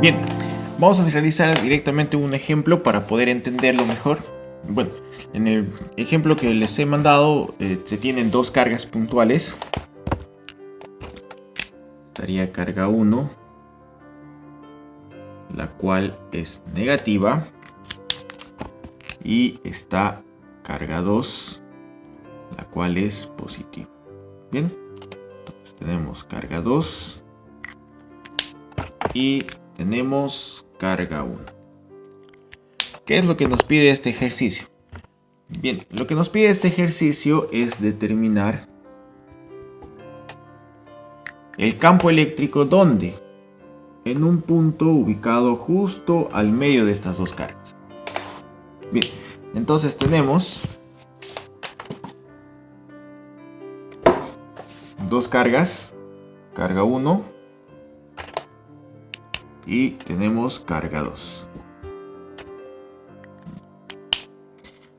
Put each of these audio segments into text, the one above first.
Bien, vamos a realizar directamente un ejemplo para poder entenderlo mejor. Bueno, en el ejemplo que les he mandado se tienen dos cargas puntuales. Estaría carga 1, la cual es negativa, y está carga 2, la cual es positiva. Bien, entonces tenemos carga 2 y tenemos carga 1. ¿Qué es lo que nos pide este ejercicio? Bien, lo que nos pide este ejercicio es determinar el campo eléctrico ¿dónde? En un punto ubicado justo al medio de estas dos cargas. Bien, entonces tenemos dos cargas, carga 1 y tenemos carga 2.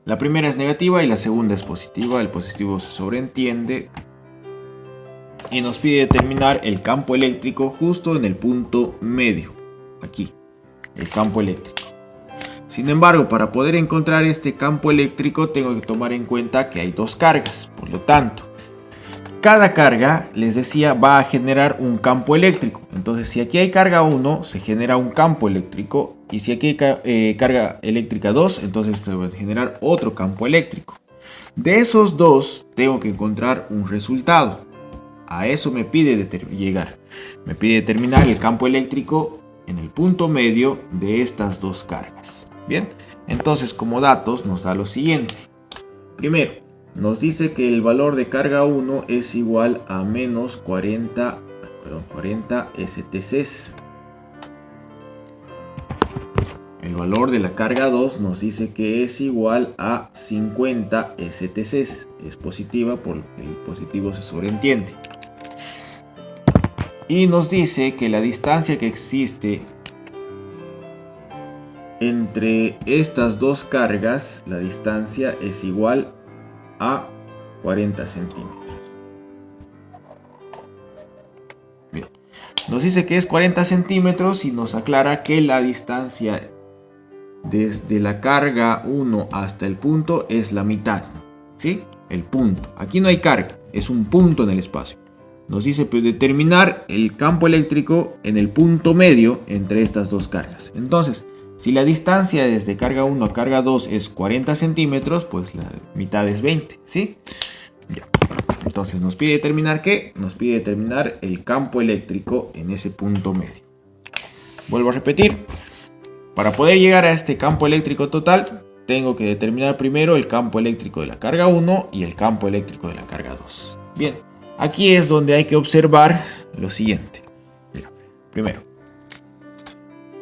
La primera es negativa y la segunda es positiva. El positivo se sobreentiende y nos pide determinar el campo eléctrico justo en el punto medio. Aquí, el campo eléctrico. Sin embargo, para poder encontrar este campo eléctrico tengo que tomar en cuenta que hay dos cargas. Por lo tanto, cada carga, les decía, va a generar un campo eléctrico. Entonces, si aquí hay carga 1, se genera un campo eléctrico. Y si aquí hay carga eléctrica 2, entonces se va a generar otro campo eléctrico. De esos dos, tengo que encontrar un resultado. A eso me pide llegar. Me pide determinar el campo eléctrico en el punto medio de estas dos cargas. Bien, entonces como datos nos da lo siguiente. Primero, nos dice que el valor de carga 1 es igual a menos 40 STCs. El valor de la carga 2 nos dice que es igual a 50 STCs. Es positiva porque el positivo se sobreentiende. Y nos dice que la distancia que existe entre estas dos cargas, la distancia es igual a 40 centímetros. Bien. Nos dice que es 40 centímetros y nos aclara que la distancia desde la carga 1 hasta el punto es la mitad. ¿Sí? El punto. Aquí no hay carga, es un punto en el espacio. Nos dice determinar el campo eléctrico en el punto medio entre estas dos cargas. Entonces, si la distancia desde carga 1 a carga 2 es 40 centímetros, pues la mitad es 20, ¿sí? Ya. Entonces nos pide determinar ¿qué? Nos pide determinar el campo eléctrico en ese punto medio. Vuelvo a repetir. Para poder llegar a este campo eléctrico total, tengo que determinar primero el campo eléctrico de la carga 1 y el campo eléctrico de la carga 2. Bien, aquí es donde hay que observar lo siguiente. Mira, primero,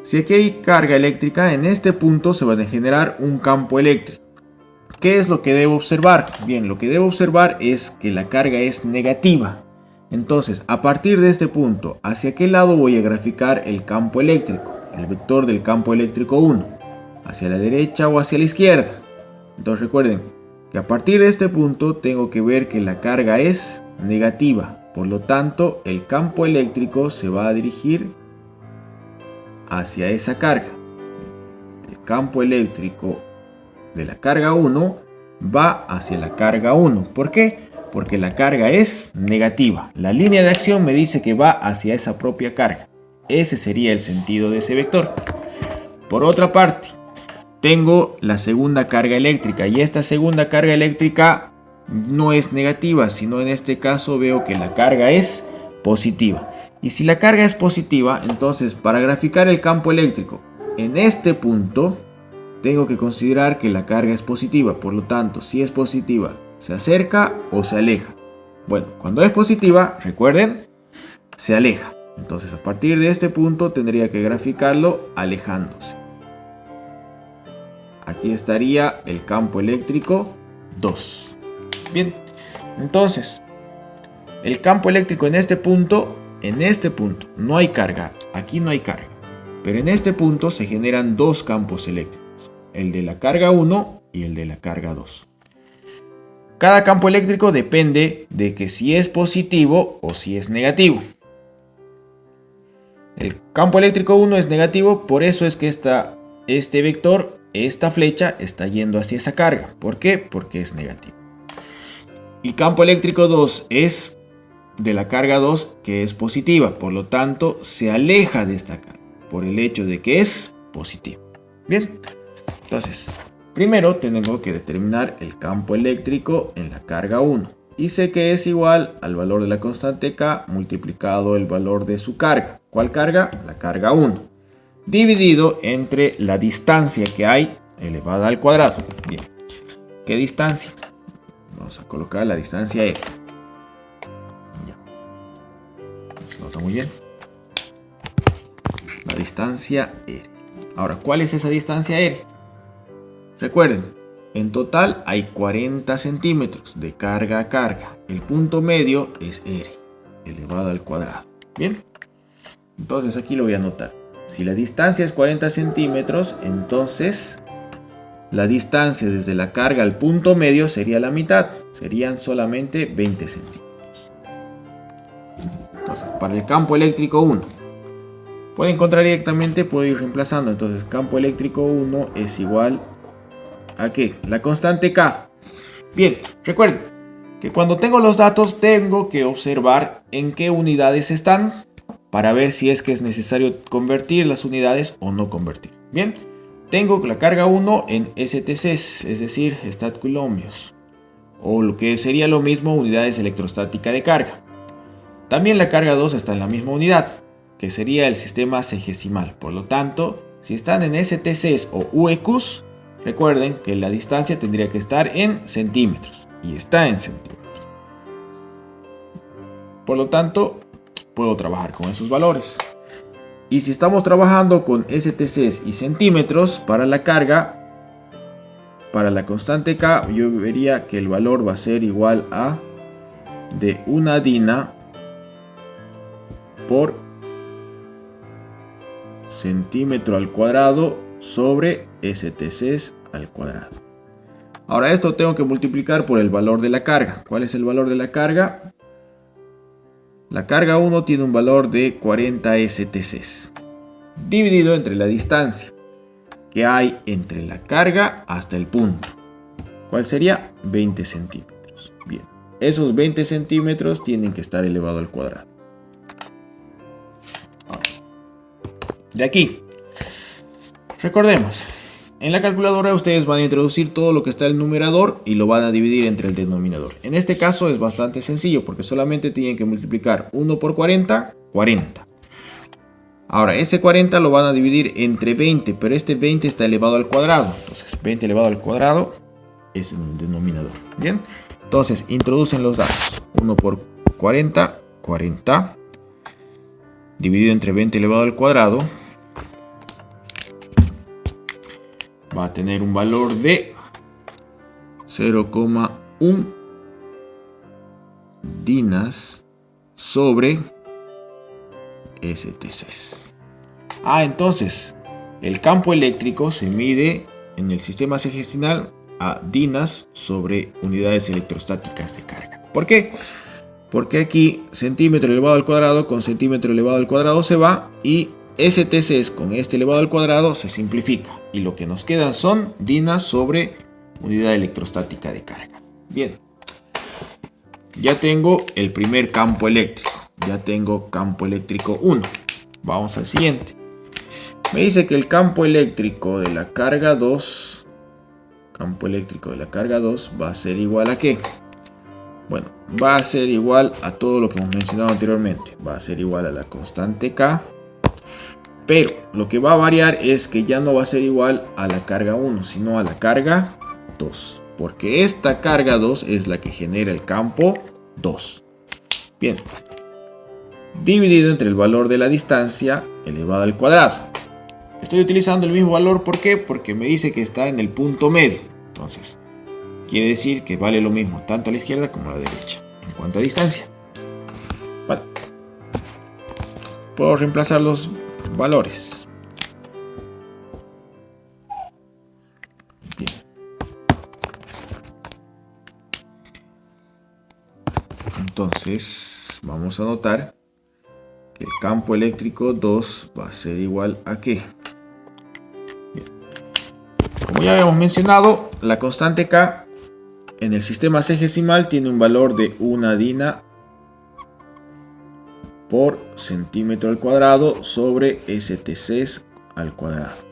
si aquí hay carga eléctrica, en este punto se va a generar un campo eléctrico. ¿Qué es lo que debo observar? Bien, lo que debo observar es que la carga es negativa. Entonces, a partir de este punto, ¿hacia qué lado voy a graficar el campo eléctrico? El vector del campo eléctrico 1. ¿Hacia la derecha o hacia la izquierda? Entonces recuerden que a partir de este punto tengo que ver que la carga es negativa. Por lo tanto, el campo eléctrico se va a dirigir hacia esa carga. El campo eléctrico de la carga 1 va hacia la carga 1. ¿Por qué? Porque la carga es negativa. La línea de acción me dice que va hacia esa propia carga. Ese sería el sentido de ese vector. Por otra parte, tengo la segunda carga eléctrica y esta segunda carga eléctrica no es negativa, sino en este caso veo que la carga es positiva. Y si la carga es positiva, entonces para graficar el campo eléctrico en este punto, tengo que considerar que la carga es positiva. Por lo tanto, si es positiva, ¿se acerca o se aleja? Bueno, cuando es positiva, recuerden, se aleja. Entonces a partir de este punto tendría que graficarlo alejándose. Aquí estaría el campo eléctrico 2. Bien, entonces el campo eléctrico en este punto no hay carga, aquí no hay carga. Pero en este punto se generan dos campos eléctricos, el de la carga 1 y el de la carga 2. cada campo eléctrico depende de que si es positivo o si es negativo. El campo eléctrico 1 es negativo, por eso es que este vector, esta flecha, está yendo hacia esa carga. ¿Por qué? Porque es negativo. El campo eléctrico 2 es de la carga 2, que es positiva, por lo tanto se aleja de esta carga por el hecho de que es positivo. Bien, entonces primero tengo que determinar el campo eléctrico en la carga 1 y sé que es igual al valor de la constante K multiplicado el valor de su carga. ¿Cuál carga? La carga 1 dividido entre la distancia que hay elevada al cuadrado. Bien, ¿qué distancia? Vamos a colocar la distancia R. Se nota muy bien. La distancia R. Ahora, ¿cuál es esa distancia R? Recuerden, en total hay 40 centímetros de carga a carga. El punto medio es R, elevado al cuadrado. Bien. Entonces aquí lo voy a anotar. Si la distancia es 40 centímetros, entonces la distancia desde la carga al punto medio sería la mitad. Serían solamente 20 centímetros. Entonces, para el campo eléctrico 1, puedo encontrar directamente, puedo ir reemplazando. Entonces, campo eléctrico 1 es igual a ¿qué? La constante K. Bien, recuerden que cuando tengo los datos tengo que observar en qué unidades están para ver si es que es necesario convertir las unidades o no convertir. Bien, tengo la carga 1 en STCs, es decir, statcoulombios, o lo que sería lo mismo, unidades electrostáticas de carga. También la carga 2 está en la misma unidad, que sería el sistema sexagesimal. Por lo tanto, si están en STCs o UEQs, recuerden que la distancia tendría que estar en centímetros, y está en centímetros. Por lo tanto, puedo trabajar con esos valores. Y si estamos trabajando con STCs y centímetros para la carga, para la constante K, yo vería que el valor va a ser igual a de una dina por centímetro al cuadrado sobre STCs al cuadrado. Ahora esto tengo que multiplicar por el valor de la carga. ¿Cuál es el valor de la carga? La carga 1 tiene un valor de 40 STCs dividido entre la distancia que hay entre la carga hasta el punto. ¿Cuál sería? 20 centímetros. Bien, esos 20 centímetros tienen que estar elevado al cuadrado. Ahora, de aquí, recordemos, en la calculadora ustedes van a introducir todo lo que está en el numerador y lo van a dividir entre el denominador. En este caso es bastante sencillo porque solamente tienen que multiplicar 1 por 40, 40. Ahora, ese 40 lo van a dividir entre 20, pero este 20 está elevado al cuadrado. Entonces, 20 elevado al cuadrado es el denominador. Bien, entonces introducen los datos. 1 por 40, 40. Dividido entre 20 elevado al cuadrado. Va a tener un valor de 0,1 dinas sobre STCs. Entonces, el campo eléctrico se mide en el sistema sexagesinal a dinas sobre unidades electrostáticas de carga. ¿Por qué? Porque aquí centímetro elevado al cuadrado con centímetro elevado al cuadrado se va y STCs con este elevado al cuadrado se simplifica y lo que nos quedan son dinas sobre unidad electrostática de carga. Bien, ya tengo el primer campo eléctrico, ya tengo campo eléctrico 1. Vamos al siguiente. Me dice que el campo eléctrico de la carga 2, va a ser igual a ¿qué? Bueno, va a ser igual a todo lo que hemos mencionado anteriormente. Va a ser igual a la constante K. Pero lo que va a variar es que ya no va a ser igual a la carga 1, sino a la carga 2. Porque esta carga 2 es la que genera el campo 2. Bien. Dividido entre el valor de la distancia elevado al cuadrado. Estoy utilizando el mismo valor, ¿por qué? Porque me dice que está en el punto medio. Entonces, quiere decir que vale lo mismo tanto a la izquierda como a la derecha en cuanto a distancia. Vale. Puedo reemplazar los valores. Bien. Entonces vamos a notar que el campo eléctrico 2 va a ser igual a ¿qué? Bien. Como ya habíamos mencionado, la constante K en el sistema sexagesimal tiene un valor de 1 dina por centímetro al cuadrado sobre STC al cuadrado.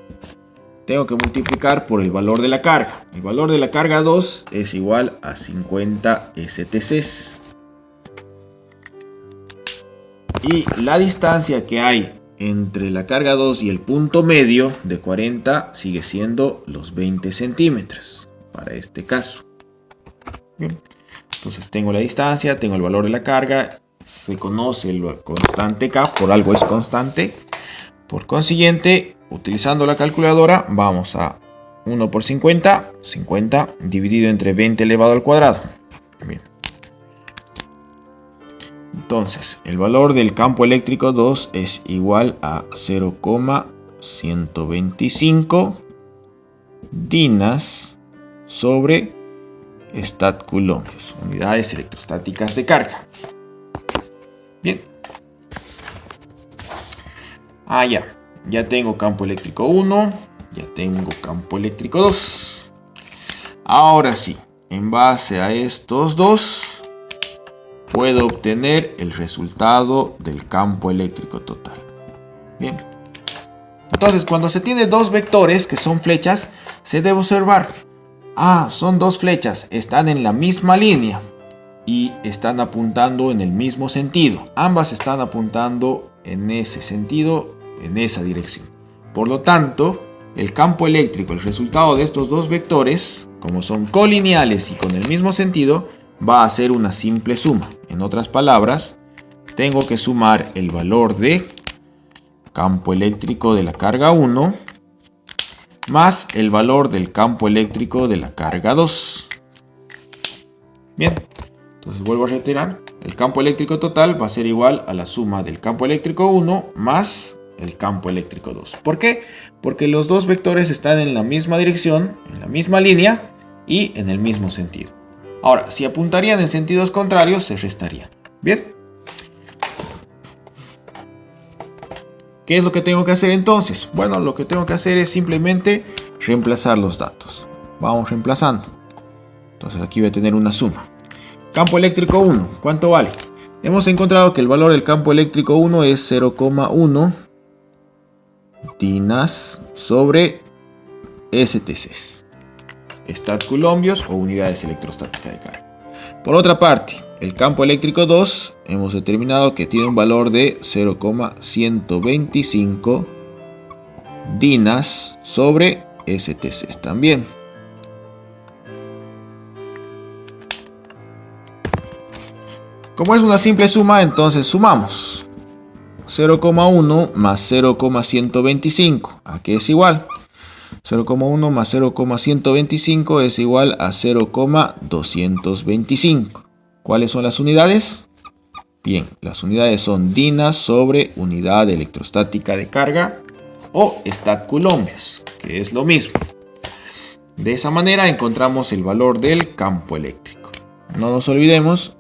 Tengo que multiplicar por el valor de la carga. El valor de la carga 2 es igual a 50 STC. Y la distancia que hay entre la carga 2 y el punto medio de 40 sigue siendo los 20 centímetros para este caso. Bien. Entonces tengo la distancia, tengo el valor de la carga, se conoce el constante K, por algo es constante. Por consiguiente, utilizando la calculadora, vamos a 1 por 50, 50 dividido entre 20 elevado al cuadrado. Bien. Entonces, el valor del campo eléctrico 2 es igual a 0,125 dinas sobre Stat-Coulombs, unidades electrostáticas de carga. Bien. Ya tengo campo eléctrico 1, ya tengo campo eléctrico 2. Ahora sí, en base a estos dos, puedo obtener el resultado del campo eléctrico total. Bien. Entonces, cuando se tiene dos vectores que son flechas, se debe observar. Son dos flechas, están en la misma línea y están apuntando en el mismo sentido. Ambas están apuntando en ese sentido, en esa dirección. Por lo tanto, el campo eléctrico, el resultado de estos dos vectores, como son colineales y con el mismo sentido, va a ser una simple suma. En otras palabras, tengo que sumar el valor de campo eléctrico de la carga 1 más el valor del campo eléctrico de la carga 2. Bien, entonces vuelvo a retirar. El campo eléctrico total va a ser igual a la suma del campo eléctrico 1 más el campo eléctrico 2. ¿Por qué? Porque los dos vectores están en la misma dirección, en la misma línea y en el mismo sentido. Ahora, si apuntarían en sentidos contrarios, se restarían. Bien. ¿Qué es lo que tengo que hacer entonces? Bueno, lo que tengo que hacer es simplemente reemplazar los datos. Vamos reemplazando. Entonces aquí voy a tener una suma. Campo eléctrico 1, ¿cuánto vale? Hemos encontrado que el valor del campo eléctrico 1 es 0,1 dinas sobre STC. Stat-Coulombios o unidades electrostáticas de carga. Por otra parte, el campo eléctrico 2 hemos determinado que tiene un valor de 0,125 dinas sobre STC también. Como es una simple suma, entonces sumamos 0,1 más 0,125, ¿a qué es igual? 0,1 más 0,125 es igual a 0,225. ¿Cuáles son las unidades? Bien, las unidades son dinas sobre unidad electrostática de carga o Stat-Coulombios, que es lo mismo. De esa manera encontramos el valor del campo eléctrico. No nos olvidemos.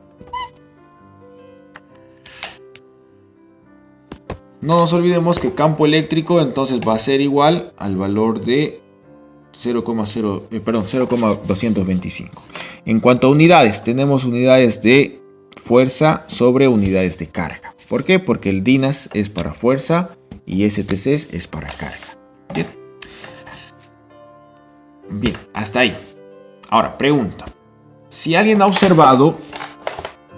No nos olvidemos que campo eléctrico entonces va a ser igual al valor de 0,225. En cuanto a unidades, tenemos unidades de fuerza sobre unidades de carga. ¿Por qué? Porque el dinas es para fuerza y STC es para carga. Bien, hasta ahí. Ahora, pregunta. Si alguien ha observado,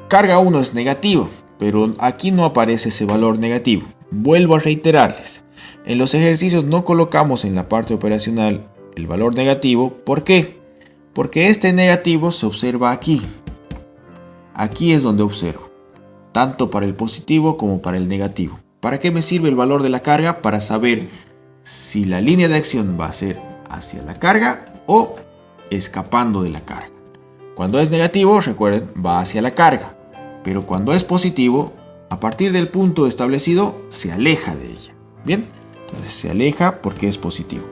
carga 1 es negativo, pero aquí no aparece ese valor negativo. Vuelvo a reiterarles, en los ejercicios no colocamos en la parte operacional el valor negativo. ¿Por qué? Porque este negativo se observa aquí. Aquí es donde observo, tanto para el positivo como para el negativo. ¿Para qué me sirve el valor de la carga? Para saber si la línea de acción va a ser hacia la carga o escapando de la carga. Cuando es negativo, recuerden, va hacia la carga, pero cuando es positivo, a partir del punto establecido, se aleja de ella. Bien, entonces se aleja porque es positivo.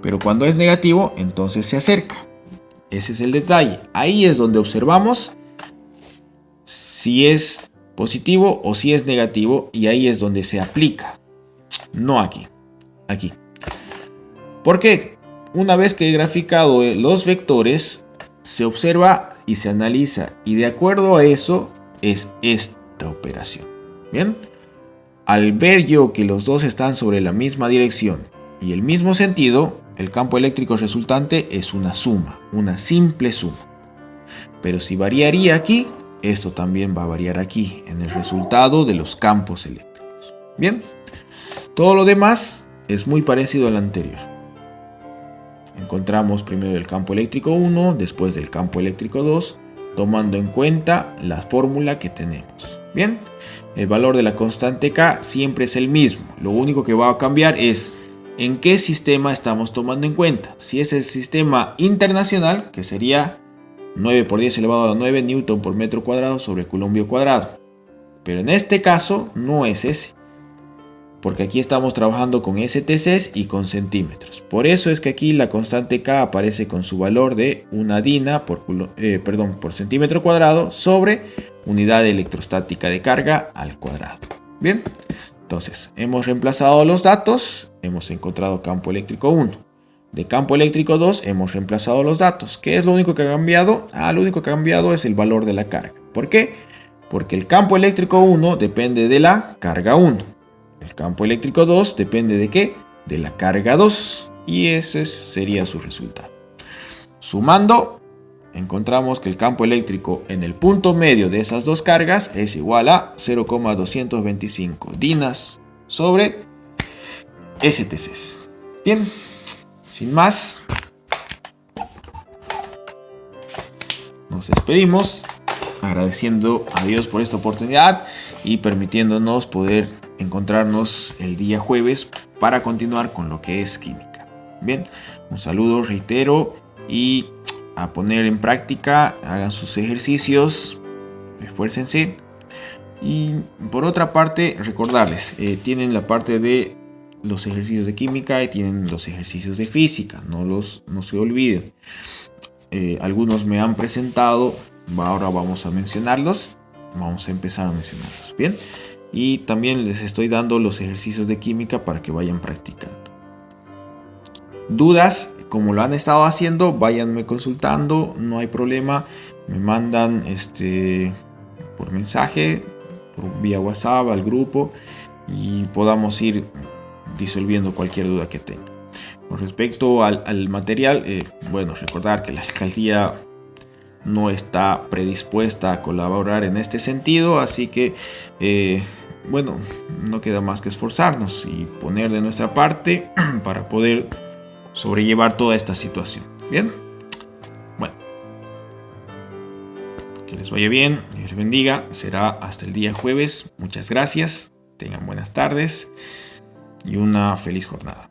Pero cuando es negativo, entonces se acerca. Ese es el detalle. Ahí es donde observamos si es positivo o si es negativo, y ahí es donde se aplica. No aquí. Aquí. ¿Por qué? Una vez que he graficado los vectores, se observa y se analiza. Y de acuerdo a eso es esta operación. Bien. Al ver yo que los dos están sobre la misma dirección y el mismo sentido, el campo eléctrico resultante es una suma, una simple suma. Pero si variaría aquí, esto también va a variar aquí, en el resultado de los campos eléctricos. Bien, todo lo demás es muy parecido al anterior. Encontramos primero el campo eléctrico 1, después del campo eléctrico 2, tomando en cuenta la fórmula que tenemos. Bien, el valor de la constante K siempre es el mismo. Lo único que va a cambiar es en qué sistema estamos tomando en cuenta. Si es el sistema internacional, que sería 9 por 10 elevado a la 9 newton por metro cuadrado sobre coulombio cuadrado. Pero en este caso no es ese, porque aquí estamos trabajando con STCs y con centímetros. Por eso es que aquí la constante K aparece con su valor de una dina por centímetro cuadrado sobre unidad electrostática de carga al cuadrado. Bien, entonces hemos reemplazado los datos, hemos encontrado campo eléctrico 1. De campo eléctrico 2 hemos reemplazado los datos. ¿Qué es lo único que ha cambiado? Lo único que ha cambiado es el valor de la carga. ¿Por qué? Porque el campo eléctrico 1 depende de la carga 1. El campo eléctrico 2 depende de ¿qué? De la carga 2. Y ese sería su resultado. Sumando, encontramos que el campo eléctrico en el punto medio de esas dos cargas es igual a 0,225 dinas sobre STCs. Bien, sin más, nos despedimos agradeciendo a Dios por esta oportunidad y permitiéndonos poder encontrarnos el día jueves para continuar con lo que es química. Bien, un saludo, reitero, y a poner en práctica, hagan sus ejercicios, esfuércense. Y por otra parte, recordarles, tienen la parte de los ejercicios de química y tienen los ejercicios de física, no se olviden. Algunos me han presentado, ahora vamos a mencionarlos, vamos a empezar a mencionarlos, bien. Y también les estoy dando los ejercicios de química para que vayan practicando. Dudas, como lo han estado haciendo, váyanme consultando, no hay problema. Me mandan por mensaje, por vía WhatsApp al grupo y podamos ir disolviendo cualquier duda que tengan. Con respecto al material, recordar que la alcaldía no está predispuesta a colaborar en este sentido, así que no queda más que esforzarnos y poner de nuestra parte para poder sobrellevar toda esta situación. Bien, bueno, que les vaya bien, Dios les bendiga. Será hasta el día jueves. Muchas gracias, tengan buenas tardes y una feliz jornada.